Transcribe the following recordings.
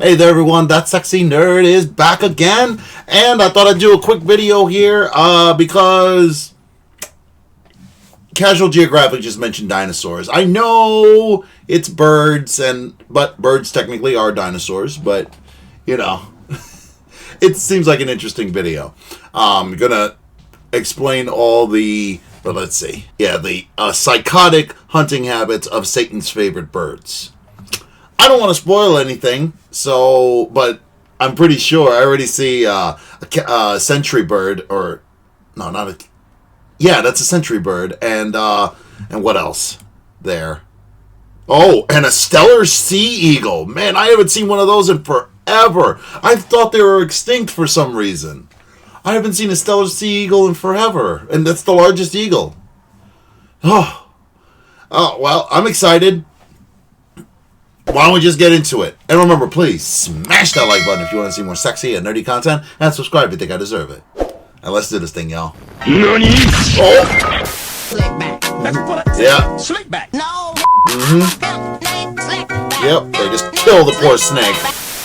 Hey there everyone, that sexy nerd is back again, and I thought I'd do a quick video here because Casual Geographic just mentioned dinosaurs. I know it's birds, but birds technically are dinosaurs, but you know, it seems like an interesting video. I'm gonna explain all the, the psychotic hunting habits of Satan's favorite birds. I don't want to spoil anything, but I'm pretty sure I already see a sentry bird, that's a sentry bird, and what else there? Oh, and a stellar sea eagle. Man, I haven't seen one of those in forever. I thought they were extinct for some reason. I haven't seen a stellar sea eagle in forever, and that's the largest eagle. Oh, well, I'm excited. Why don't we just get into it? And remember, please smash that like button if you want to see more sexy and nerdy content, and subscribe if you think I deserve it. And let's do this thing, y'all. NANI? Oh! Slick back. Yeah. Slick back. No. Yep, they just kill the poor snake.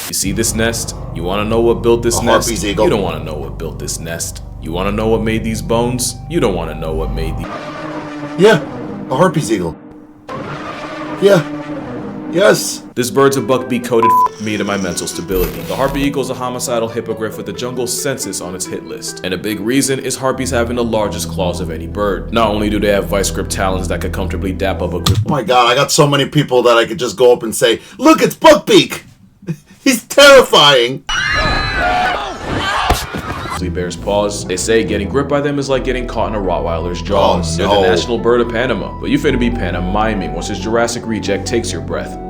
You see this nest? You want to know what built this nest? Harpy's eagle. You don't want to know what built this nest. You want to know what made these bones? You don't want to know what made these... Yeah, a harpy's eagle. Yeah. Yes. This bird's a buckbeak coated me to my mental stability. The harpy eagle is a homicidal hippogriff with the jungle census on its hit list. And a big reason is harpies having the largest claws of any bird. Not only do they have vice grip talons that could comfortably dap up a grip. Oh my god, I got so many people that I could just go up and say, look, it's Buckbeak! He's terrifying! Bear's paws. They say getting gripped by them is like getting caught in a Rottweiler's jaws. Oh, no. They're the national bird of Panama, but you finna be pantomiming once his Jurassic reject takes your breath.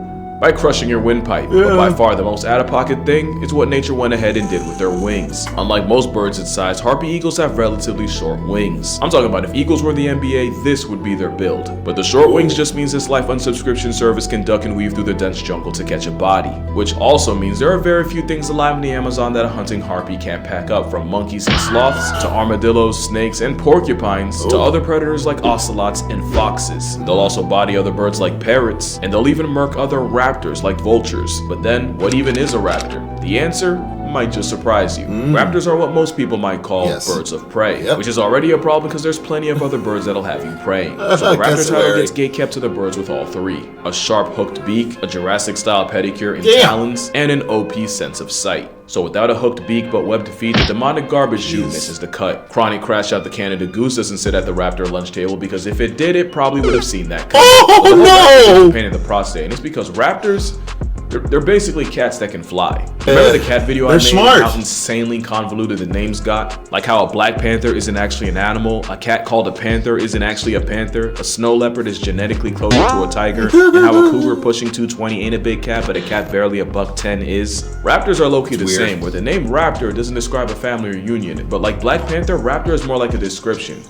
By crushing your windpipe, but by far the most out-of-pocket thing is what nature went ahead and did with their wings. Unlike most birds its size, harpy eagles have relatively short wings. I'm talking about if eagles were the NBA, this would be their build. But the short wings just means this life unsubscription service can duck and weave through the dense jungle to catch a body. Which also means there are very few things alive in the Amazon that a hunting harpy can't pack up, from monkeys and sloths, to armadillos, snakes, and porcupines, to other predators like ocelots and foxes. They'll also body other birds like parrots, and they'll even murk other raptors like vultures. But then, what even is a raptor? The answer might just surprise you. Raptors are what most people might call birds of prey, which is already a problem because there's plenty of other birds that'll have you preying. So the raptor title gets gatekept to the birds with all three: a sharp hooked beak, a Jurassic-style pedicure and talons, and an OP sense of sight. So without a hooked beak but webbed feet, the demonic garbage chute misses the cut. Chronic Crash Out the Canada Goose doesn't sit at the raptor lunch table because if it did, it probably would have seen that cut. Oh no! Pain in the prostate, and it's because raptors, they're basically cats that can fly. Remember the cat video I made? Smart. How insanely convoluted the names got? Like how a black panther isn't actually an animal, a cat called a panther isn't actually a panther, a snow leopard is genetically closer to a tiger, and how a cougar pushing 220 ain't a big cat, but a cat barely a $110 is. Raptors are low-key the same, where the name raptor doesn't describe a family or union, but like Black Panther, raptor is more like a description.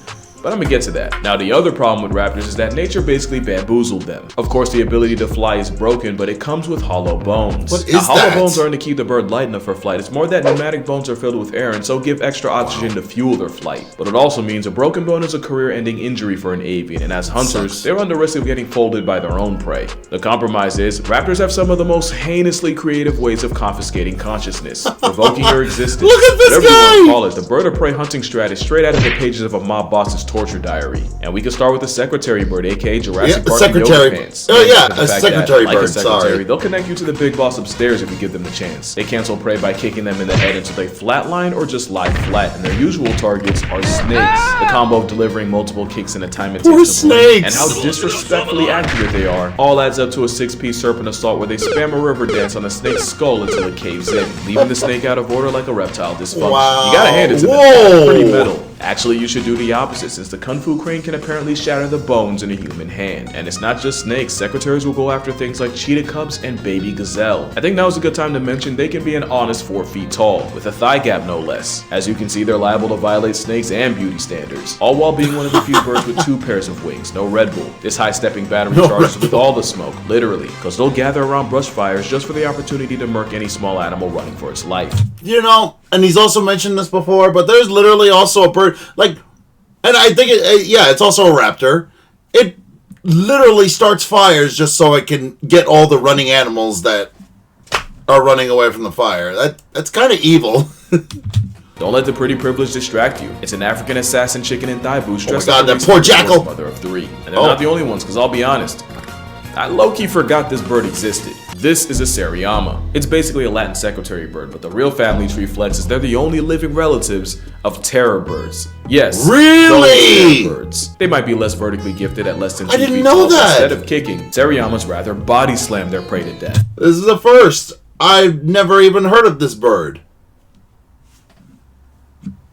But I'm gonna get to that. Now, the other problem with raptors is that nature basically bamboozled them. Of course, the ability to fly is broken, but it comes with hollow bones. What is now, hollow that? bones aren't to keep the bird light enough for flight. It's more that pneumatic bones are filled with air and so give extra oxygen to fuel their flight. But it also means a broken bone is a career-ending injury for an avian, and as hunters, they run the risk of getting folded by their own prey. The compromise is, raptors have some of the most heinously creative ways of confiscating consciousness, revoking your existence. Look at this Whatever guy! you want to call it, the bird of prey hunting strat is straight out of the pages of a mob boss's torture diary. And we can start with the secretary bird, aka Jurassic Park yoga pants. Oh yeah, The a fact secretary that, like bird, a secretary, sorry. they'll connect you to the big boss upstairs if you give them the chance. They cancel prey by kicking them in the head until they flatline or just lie flat, and their usual targets are snakes. The combo of delivering multiple kicks in a time it Poor takes to blink, snakes. and how disrespectfully accurate they are, all adds up to a 6-piece serpent assault where they spam a river dance on a snake's skull until it caves in, leaving the snake out of order like a reptile dysfunction. Wow. You gotta hand it to them. Whoa. That's pretty metal. Actually, you should do the opposite, since the Kung Fu crane can apparently shatter the bones in a human hand. And it's not just snakes, secretaries will go after things like cheetah cubs and baby gazelle. I think now is a good time to mention they can be an honest 4 feet tall, with a thigh gap no less. As you can see, they're liable to violate snakes and beauty standards, all while being one of the few birds with 2 pairs of wings, no Red Bull. This high-stepping battery charges with all the smoke, literally, because they'll gather around brush fires just for the opportunity to murk any small animal running for its life. You know, and he's also mentioned this before, but there's literally also a bird, like, and I think, it's also a raptor. It literally starts fires just so it can get all the running animals that are running away from the fire. That's kind of evil. Don't let the pretty privilege distract you. It's an African assassin chicken and thigh boots dressed God, like that poor jackal! Mother of three. And they're not the only ones, because I'll be honest, I low-key forgot this bird existed. This is a Seriama. It's basically a Latin secretary bird, but the real family tree flexes they're the only living relatives of terror birds. Yes, really? Terror birds. They might be less vertically gifted at less than 2 I didn't feet know tall, but that. instead of kicking, Seriamas rather body slam their prey to death. This is the first. I've never even heard of this bird.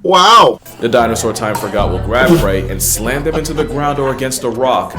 Wow. The dinosaur time forgot will grab prey and slam them into the ground or against a rock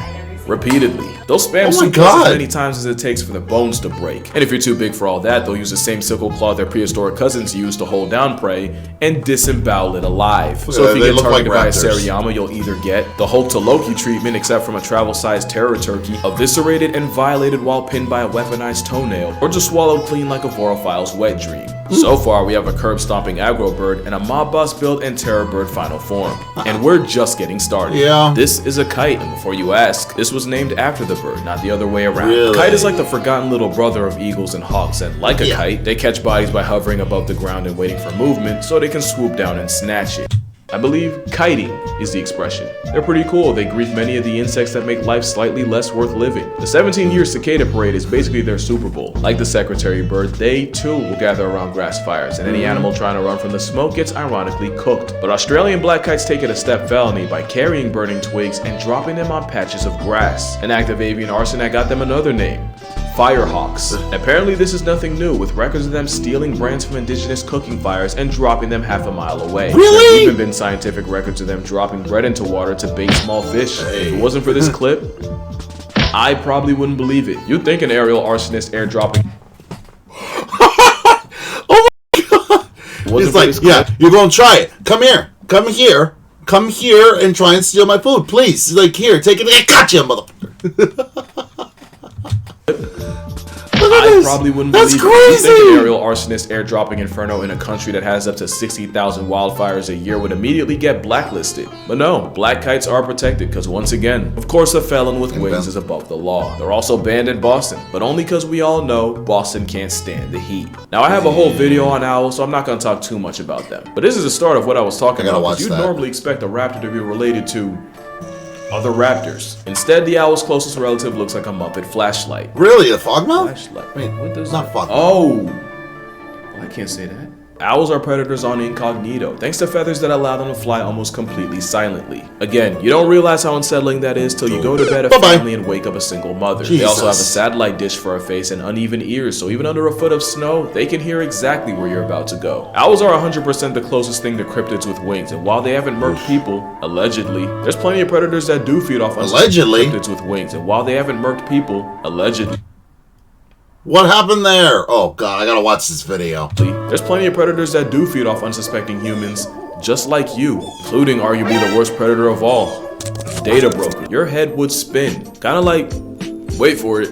repeatedly. They'll spam suplex as many times as it takes for the bones to break. And if you're too big for all that, they'll use the same sickle claw their prehistoric cousins used to hold down prey and disembowel it alive. So if you get targeted by a Seriama, you'll either get the Hulk to Loki treatment, except from a travel-sized terror turkey, eviscerated and violated while pinned by a weaponized toenail, or just swallowed clean like a vorophile's wet dream. So far, we have a curb-stomping aggro bird and a mob boss build and terror bird final form. And we're just getting started. This is a kite, and before you ask, this was named after the bird, not the other way around. A kite is like the forgotten little brother of eagles and hawks, and like a kite, they catch bodies by hovering above the ground and waiting for movement so they can swoop down and snatch it. I believe kiting is the expression. They're pretty cool. They grief many of the insects that make life slightly less worth living. The 17-year cicada parade is basically their Super Bowl. Like the secretary bird, they too will gather around grass fires, and any animal trying to run from the smoke gets ironically cooked. But Australian black kites take it a step felony by carrying burning twigs and dropping them on patches of grass. An act of avian arson that got them another name: Firehawks. Apparently this is nothing new, with records of them stealing brands from indigenous cooking fires and dropping them half a mile away. There's even been scientific records of them dropping bread into water to bait small fish. If it wasn't for this clip, I probably wouldn't believe it. You'd think an aerial arsonist airdropping. Oh my god! It's like, yeah, you're gonna try it. Come here. Come here and try and steal my food, please. Like, here, take it. I got you, motherfucker. I probably wouldn't believe it. You think an aerial arsonist airdropping Inferno in a country that has up to 60,000 wildfires a year would immediately get blacklisted. But no, black kites are protected because, once again, of course a felon with wings is above the law. They're also banned in Boston, but only because we all know Boston can't stand the heat. Now I have a whole video on owls, so I'm not going to talk too much about them. But this is the start of what I was talking about, because you'd normally expect a raptor to be related to other raptors. Instead, the owl's closest relative looks like a Muppet flashlight. Really? A fogmouth? Flashlight. Wait, what does not fogmouth. Oh! Well, I can't say that. Owls are predators on incognito, thanks to feathers that allow them to fly almost completely silently. Again, you don't realize how unsettling that is till you go to bed a family and wake up a single mother. They also have a satellite dish for a face and uneven ears, so even under a foot of snow, they can hear exactly where you're about to go. Owls are 100% the closest thing to cryptids with wings, and while they haven't murked people, allegedly, there's plenty of predators that do feed off cryptids with wings, and while they haven't murked people, allegedly. What happened there? Oh god, I gotta watch this video. There's plenty of predators that do feed off unsuspecting humans, just like you, including arguably the worst predator of all, data broker. Your head would spin, kind of like, wait for it.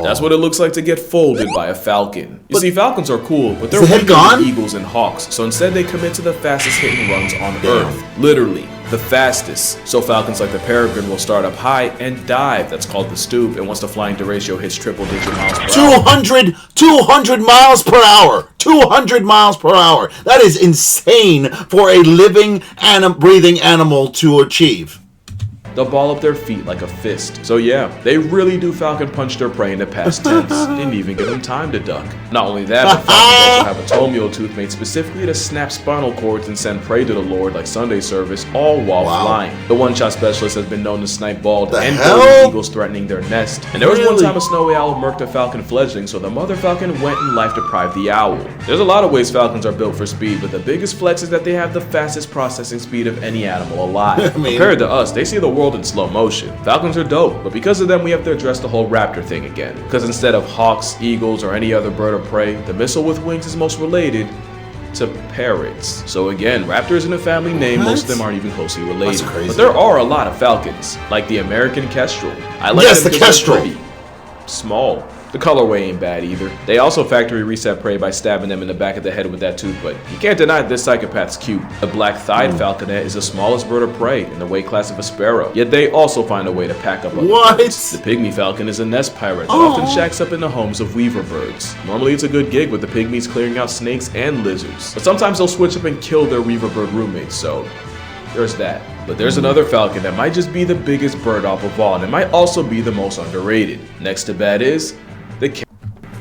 That's what it looks like to get folded by a falcon. You see, falcons are cool, but they're weaker than eagles and hawks, so instead they commit to the fastest hit and runs on Earth. Literally, the fastest. So falcons like the peregrine will start up high and dive. That's called the stoop, and once the flying derecho hits triple-digit miles per hour. 200 miles per hour! 200 miles per hour! That is insane for a living, breathing animal to achieve. They'll ball up their feet like a fist. So yeah, they really do falcon punch their prey in the past tense. Didn't even give them time to duck. Not only that, but falcons also have a toe mule tooth made specifically to snap spinal cords and send prey to the Lord like Sunday service, all while flying. The one-shot specialist has been known to snipe bald and golden eagles threatening their nest. And there was one time a snowy owl murked a falcon fledgling, so the mother falcon went and life-deprived the owl. There's a lot of ways falcons are built for speed, but the biggest flex is that they have the fastest processing speed of any animal alive. Compared to us, they see the world in slow motion. Falcons are dope, but because of them we have to address the whole raptor thing again. Because instead of hawks, eagles, or any other bird of prey, the missile with wings is most related to parrots. So again, raptor isn't a family name, most of them aren't even closely related. But there are a lot of falcons, like the American kestrel. I like them because they're pretty small. The colorway ain't bad either. They also factory reset prey by stabbing them in the back of the head with that tooth, but you can't deny this psychopath's cute. The black-thighed falconet is the smallest bird of prey in the weight class of a sparrow, yet they also find a way to pack up other birds. The pygmy falcon is a nest pirate that often shacks up in the homes of weaver birds. Normally it's a good gig with the pygmies clearing out snakes and lizards, but sometimes they'll switch up and kill their weaver bird roommates, so there's that. But there's another falcon that might just be the biggest bird off of all, and it might also be the most underrated. Next to bad is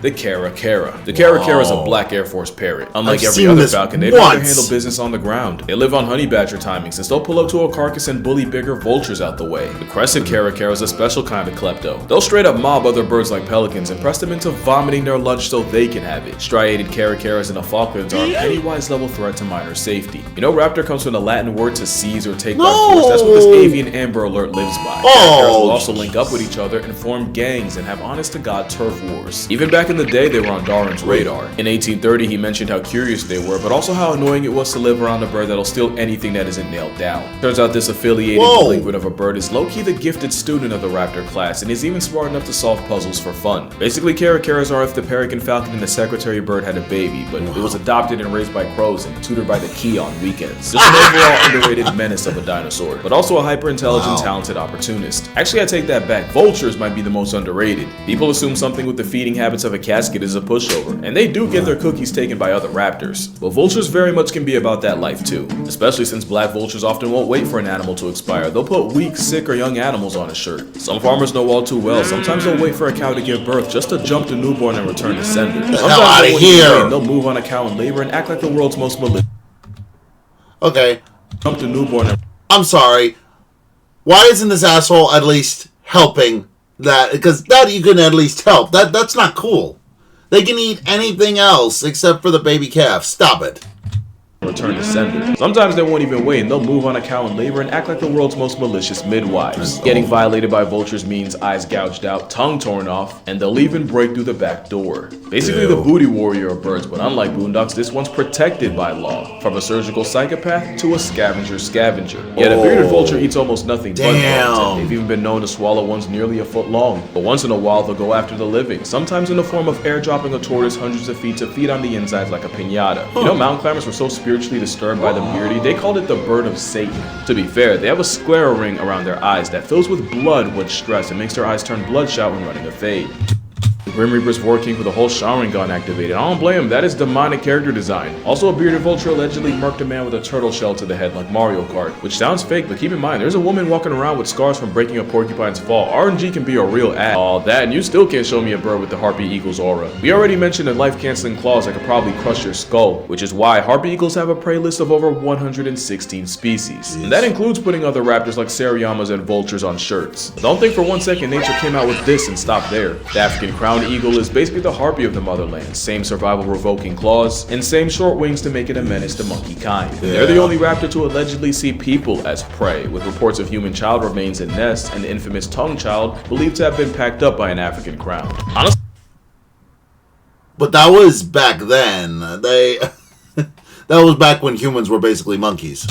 the caracara. The caracara is a black Air Force parrot. Unlike every other falcon, they don't have to handle business on the ground. They live on honey badger timing, since they'll pull up to a carcass and bully bigger vultures out the way. The crested caracara is a special kind of klepto. They'll straight up mob other birds like pelicans and press them into vomiting their lunch so they can have it. Striated caracaras and the falcons are a Pennywise level threat to minor safety. You know, raptor comes from the Latin word to seize or take by force. That's what this avian Amber Alert lives by. Caracaras will also link up with each other and form gangs and have honest-to-God turf wars. Even back in the day, they were on Darwin's radar. In 1830, he mentioned how curious they were, but also how annoying it was to live around a bird that'll steal anything that isn't nailed down. Turns out this affiliated delinquent of a bird is low-key the gifted student of the raptor class, and is even smart enough to solve puzzles for fun. Basically, caracaras are if the peregrine falcon and the secretary bird had a baby, but it was adopted and raised by crows and tutored by the key on weekends. Just an overall underrated menace of a dinosaur, but also a hyper-intelligent, talented opportunist. Actually, I take that back. Vultures might be the most underrated. People assume something with the feeding habits of a casket is a pushover, and they do get their cookies taken by other raptors. But vultures very much can be about that life too, especially since black vultures often won't wait for an animal to expire. They'll put weak, sick, or young animals on a shirt. Some farmers know all too well. Sometimes they'll wait for a cow to give birth just to jump the newborn and return to sender. Sometimes they'll move on a cow in labor and act like the world's most malicious. Okay. Jump the newborn. I'm sorry. Why isn't this asshole at least helping that? Because that you can at least help. That's not cool. They can eat anything else except for the baby calf. Stop it. Return to sender. Sometimes they won't even wait and they'll move on a cow in labor and act like the world's most malicious midwives. Getting violated by vultures means eyes gouged out, tongue torn off, and they'll even break through the back door. Basically the booty warrior of birds, but unlike boondocks, this one's protected by law. From a surgical psychopath to a scavenger. Yet a bearded vulture eats almost nothing but bugs, and they've even been known to swallow ones nearly a foot long. But once in a while they'll go after the living, sometimes in the form of airdropping a tortoise hundreds of feet to feed on the insides like a piñata. You know, mountain climbers were so spiritually disturbed by the beardy, they called it the bird of Satan. To be fair, they have a square ring around their eyes that fills with blood when stressed and makes their eyes turn bloodshot when running a fade. The Grim Reaper's working with a whole showering gun activated. I don't blame him, that is demonic character design. Also, a bearded vulture allegedly murked a man with a turtle shell to the head like Mario Kart, which sounds fake, but keep in mind, there's a woman walking around with scars from breaking a porcupine's fall. RNG can be a real ad. All that, and you still can't show me a bird with the harpy eagle's aura. We already mentioned the life-canceling claws that could probably crush your skull, which is why harpy eagles have a prey list of over 116 species. And that includes putting other raptors like seriamas and vultures on shirts. But don't think for one second nature came out with this and stopped there. The African crowned eagle is basically the harpy of the motherland. Same survival revoking claws, and same short wings to make it a menace to monkey kind. They're the only raptor to allegedly see people as prey, with reports of human child remains in nests and the infamous tongue child believed to have been packed up by an African crown. Honestly, but that was back then. That was back when humans were basically monkeys.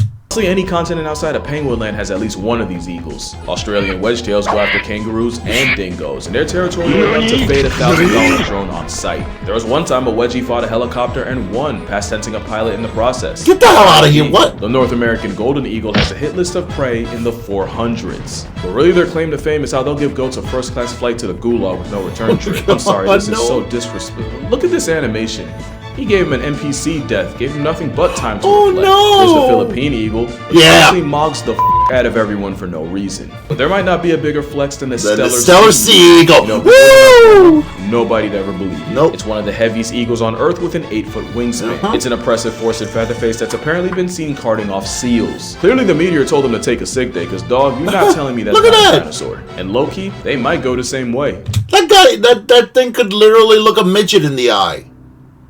any continent outside of Penguin Land has at least one of these eagles. Australian wedgetails go after kangaroos and dingoes, and their territory will enough to fade a $1,000 drone on sight. There was one time a wedgie fought a helicopter and won, past tensing a pilot in the process. Get the hell out of here, what? The North American golden eagle has a hit list of prey in the 400s. But really their claim to fame is how they'll give goats a first-class flight to the gulag with no return trip. I'm sorry, this is so disrespectful. Look at this animation. He gave him an NPC death, gave him nothing but time to reflect. There's the Philippine eagle, which actually mogs the out of everyone for no reason. But there might not be a bigger flex than the stellar sea eagle. Woo! Nobody'd ever believe it. Nope. It's one of the heaviest eagles on Earth with an 8-foot wingspan. It's an oppressive force and feather face that's apparently been seen carting off seals. Clearly the meteor told him to take a sick day, cause dog, you're not telling me that's not a dinosaur. And low-key, they might go the same way. That guy, that thing could literally look a midget in the eye.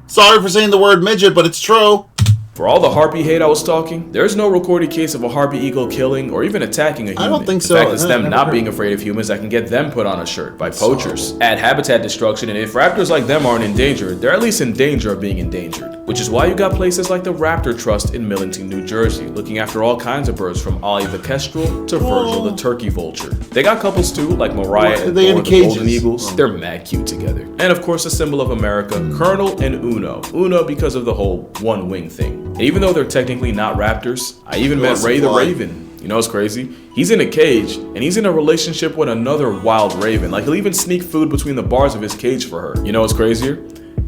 Sorry for saying the word midget, but it's true. For all the harpy hate I was talking, there's no recorded case of a harpy eagle killing or even attacking a human. I don't think so. In fact, it's them not being afraid of humans that can get them put on a shirt by poachers. Add habitat destruction, and if raptors like them aren't endangered, they're at least in danger of being endangered. Which is why you got places like the Raptor Trust in Millington, New Jersey, looking after all kinds of birds from Ollie the Kestrel to Virgil the Turkey Vulture. They got couples too, like Mariah and Thor the Golden Eagles. They're mad cute together. And of course, a symbol of America, Colonel and Uno. Uno because of the whole one wing thing. And even though they're technically not raptors, I even met Ray the Raven. You know what's crazy? He's in a cage, and he's in a relationship with another wild raven. Like, he'll even sneak food between the bars of his cage for her. You know what's crazier?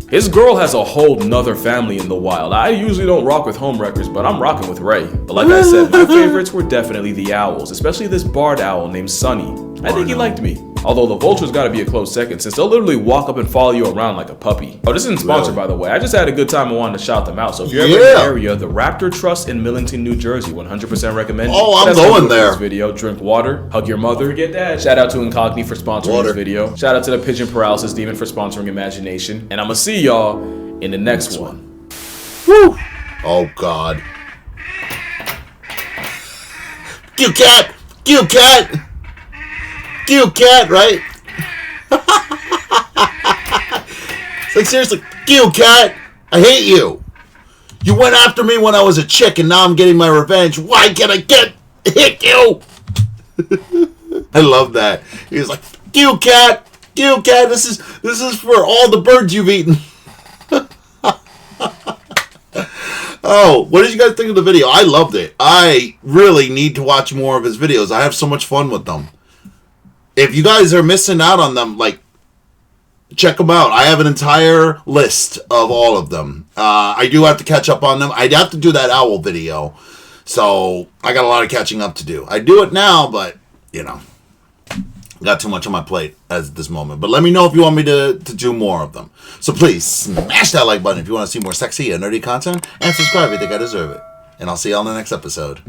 His girl has a whole nother family in the wild. I usually don't rock with homewreckers, but I'm rocking with Ray. But like I said, my favorites were definitely the owls, especially this barred owl named Sunny. I think he liked me. Although the vulture's gotta be a close second, since they'll literally walk up and follow you around like a puppy. Oh, this isn't sponsored, by the way. I just had a good time and wanted to shout them out. So if you're ever in the area, the Raptor Trust in Millington, New Jersey, 100% recommend. Oh, I'm going there. This video. Drink water, hug your mother, get that. Shout out to Incogni for sponsoring this video. Shout out to the Pigeon Paralysis Demon for sponsoring Imagination. And I'm gonna see y'all in the next one. Woo! Oh, God. Cute cat! Cute cat! Cute cat, right? It's like, seriously, cute cat! I hate you! You went after me when I was a chick and now I'm getting my revenge. Why can't I hit you? I love that. He was like, cute cat! Cute cat! This is for all the birds you've eaten. Oh, what did you guys think of the video? I loved it. I really need to watch more of his videos. I have so much fun with them. If you guys are missing out on them, like, check them out. I have an entire list of all of them. I do have to catch up on them. I'd have to do that owl video. So, I got a lot of catching up to do. I do it now, but, you know, got too much on my plate at this moment. But let me know if you want me to do more of them. So please, smash that like button if you want to see more sexy and nerdy content. And subscribe if you think I deserve it. And I'll see you all in the next episode.